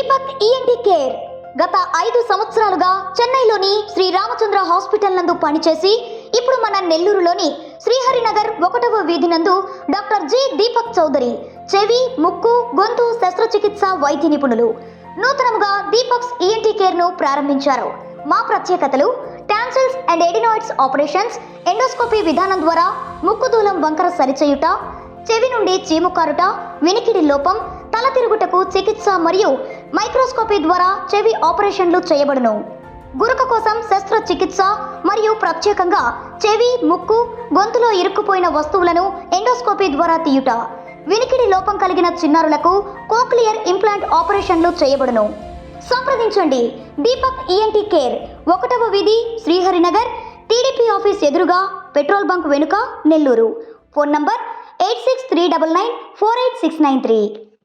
Deepak ENT care గత 5 సంవత్సరాలుగా చెన్నైలోని శ్రీ రామచంద్ర హాస్పిటల్ నందు పనిచేసి ఇప్పుడు మన నెల్లూరులోని శ్రీహరినగర్ 1వ వీధి నందు డాక్టర్ జి దీపక్ చౌదరి చెవి ముక్కు గొంతు శస్త్రచికిత్స వైద్య నిపుణులు నూతనముగా దీపక్స్ ఈఎన్టీ కేర్ ను ప్రారంభించారు. మా ప్రత్యేకతలు tonsils and adenoids operations, endoscopy విధానం ద్వారా ముక్కు దూలం వంకర సరిచేయుట, చెవి నుండి చీము కారుట, వినికిడి లోపం, తల తిరుగుటకు చికిత్స మరియు మైక్రోస్కోపీ ద్వారా చెవి ఆపరేషన్లు చేయబడును. గురక కోసం శస్త్రచికిత్స మరియు ప్రత్యేకంగా చెవి ముక్కు గొంతులో ఇరుక్కుపోయిన వస్తువులను ఎండోస్కోపీ ద్వారా తీయుట, వినికిడి లోపం కలిగిన చిన్నారులకు కోక్లియర్ ఇంప్లాంట్ ఆపరేషన్లు చేయబడును. సంప్రదించండి దీపక్ ఈఎన్టీ కేర్, 1వ వీధి, శ్రీహరినగర్, టీడీపీ ఆఫీస్ ఎదురుగా, పెట్రోల్ బంక్ వెనుక, నెల్లూరు. Phone number 8639948693.